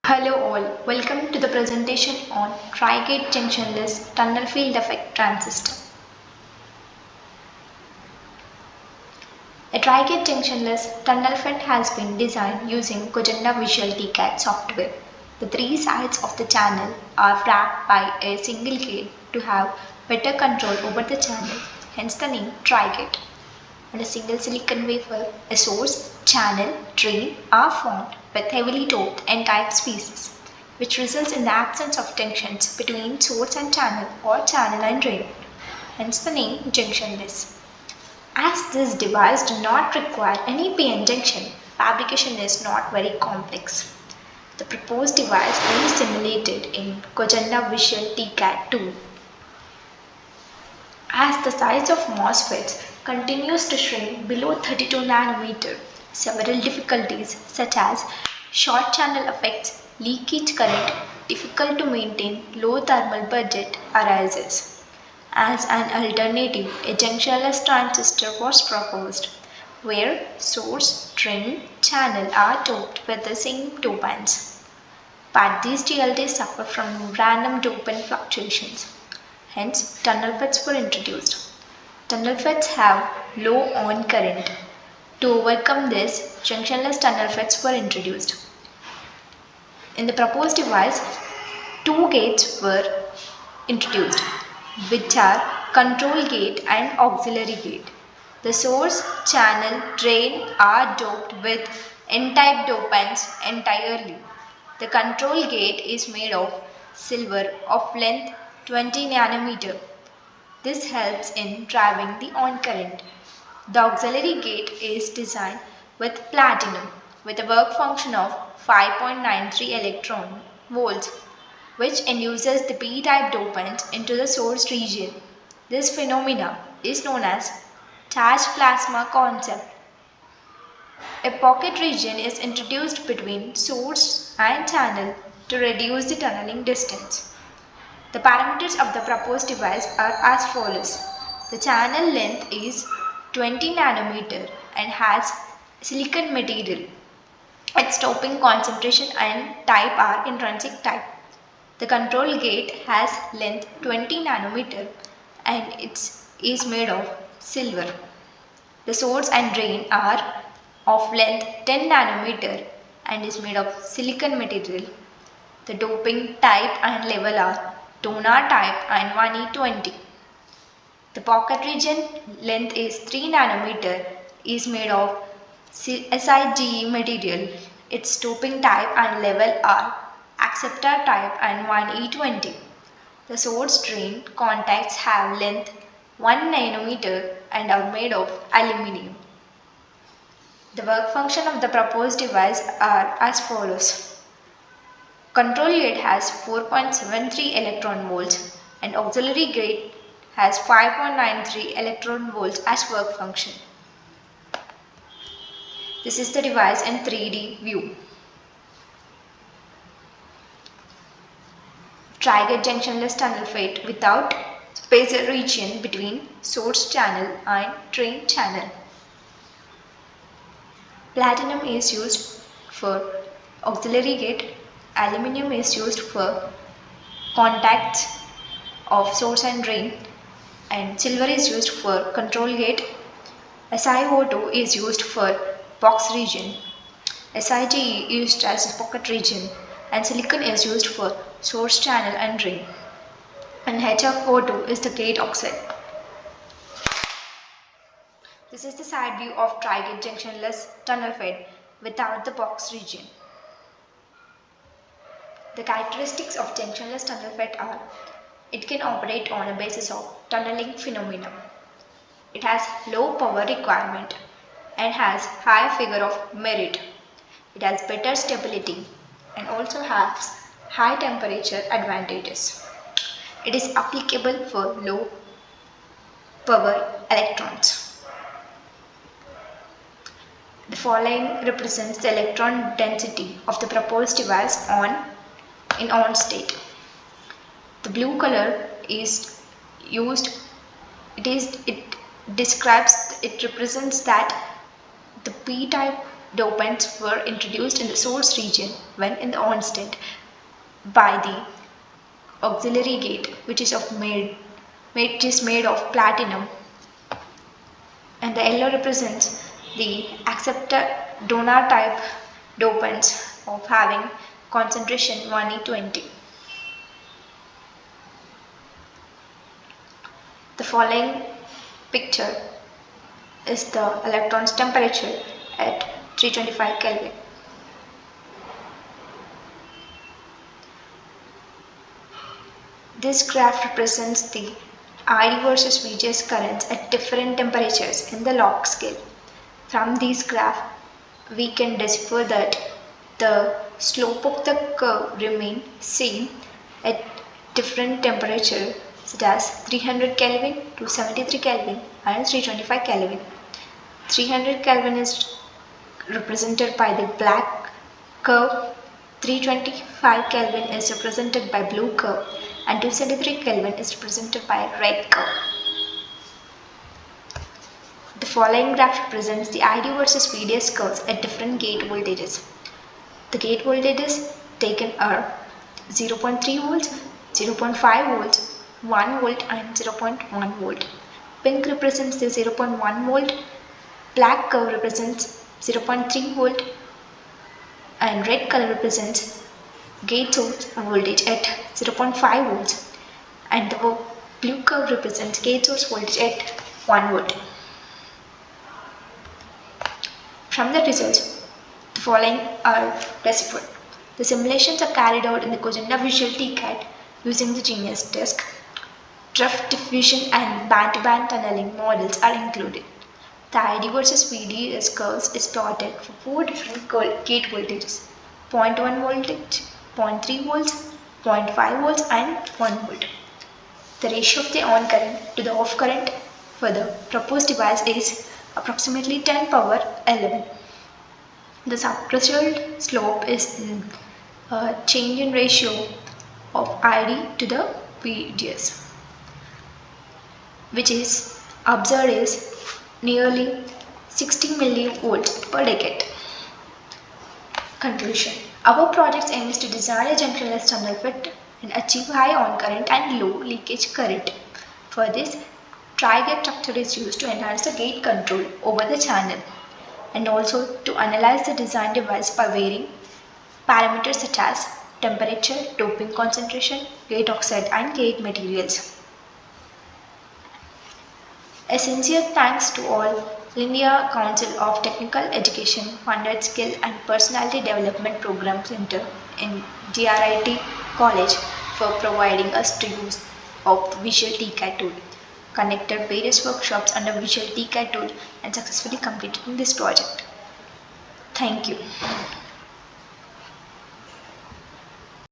Hello all, welcome to the presentation on Trigate Junctionless Tunnel Field Effect Transistor. A Trigate Junctionless tunnel FET has been designed using Visual TCAD software. The three sides of the channel are wrapped by a single gate to have better control over the channel, hence the name Trigate. On a single silicon wafer, a source, channel, drain are formed with heavily doped N-type species, which results in the absence of junctions between source and channel or channel and drain, hence the name junctionless. As this device does not require any PN junction, fabrication is not very complex. The proposed device is simulated in Visual TCAD tool. As the size of MOSFETs continues to shrink below 32 nanometer, several difficulties such as short channel effects, leakage current, difficult to maintain low thermal budget arises. As an alternative, a junctionless transistor was proposed, where source, drain, channel are doped with the same dopants. But these TLDs suffer from random dopant fluctuations. Hence, tunnel FETs were introduced. Tunnel FETs have low on current. To overcome this, junctionless tunnel FETs were introduced. In the proposed device, two gates were introduced, which are control gate and auxiliary gate. The source, channel, drain are doped with N-type dopants entirely. The control gate is made of silver of length 20 nanometer. This helps in driving the on current. The auxiliary gate is designed with platinum with a work function of 5.93 electron volts, which induces the p-type dopant into the source region. This phenomena is known as charged plasma concept. A pocket region is introduced between source and channel to reduce the tunneling distance. The parameters of the proposed device are as follows. The channel length is 20 nanometer and has silicon material. Its doping concentration and type are intrinsic type. The control gate has length 20 nanometer and it is made of silver. The source and drain are of length 10 nanometer and is made of silicon material. The doping type and level are donor type and 1E20. The pocket region length is 3 nanometer is made of SiGe material. Its doping type and level are acceptor type and 1E20. The source drain contacts have length 1 nanometer and are made of aluminium. The work function of the proposed device are as follows. Control gate has 4.73 electron volts and auxiliary gate has 5.93 electron volts as work function. This is the device in 3D view. Trigate junctionless tunnel FET without spacer region between source channel and drain channel. Platinum is used for auxiliary gate. Aluminium is used for contacts of source and drain, and silver is used for control gate. SiO2 is used for box region. SiGe used as pocket region, and silicon is used for source channel and drain. And HFO2 is the gate oxide. This is the side view of Trigate junctionless tunnel FET without the box region. The characteristics of junctionless tunnel FET are: it can operate on a basis of tunneling phenomena. It has low power requirement and has high figure of merit. It has better stability and also has high temperature advantages. It is applicable for low power electrons. The following represents the electron density of the proposed device in on state. The blue color is used. It represents that the p-type dopants were introduced in the source region when in the on state by the auxiliary gate, which is made of platinum, and the yellow represents the acceptor donor type dopants of having concentration 1e20. The following picture is the electron's temperature at 325 Kelvin. This graph represents the ID versus VGS currents at different temperatures in the log scale. From this graph, we can decipher that the slope of the curve remains same at different temperatures such as 300 Kelvin to 73 Kelvin and 325 Kelvin. 300 Kelvin is represented by the black curve, 325 Kelvin is represented by blue curve, and 273 Kelvin is represented by red curve. The following graph represents the ID versus VDS curves at different gate voltages. The gate voltages taken are 0.3 volts, 0.5 volts, 1 volt and 0.1 volt. Pink represents the 0.1 volt, black curve represents 0.3 volt and red color represents gate source voltage at 0.5 volts and the blue curve represents gate source voltage at 1 volt. From the results, the following are deciphered. The simulations are carried out in the Cogenda Visual TCAD using the Genius disk. Drift diffusion and band-to-band tunneling models are included. The ID versus VDS curves is plotted for 4 different gate voltages: 0.1 voltage, 0.3 volts, 0.5 volts and 1 volt. The ratio of the on current to the off current for the proposed device is approximately 10 power 11. The subthreshold slope is a change in ratio of ID to the VDS, which is observed is nearly 60 millivolts per decade. Conclusion. Our project's aim is to design a junctionless tunnel fit and achieve high on current and low leakage current. For this, Trigate structure is used to enhance the gate control over the channel and also to analyze the design device by varying parameters such as temperature, doping concentration, gate oxide and gate materials. A sincere thanks to all India Council of Technical Education funded Skill and Personality Development Program Center in DRIT College for providing us to use of the Visual TCAD tool. Conducted various workshops under Visual TCAD tool and successfully completed this project. Thank you.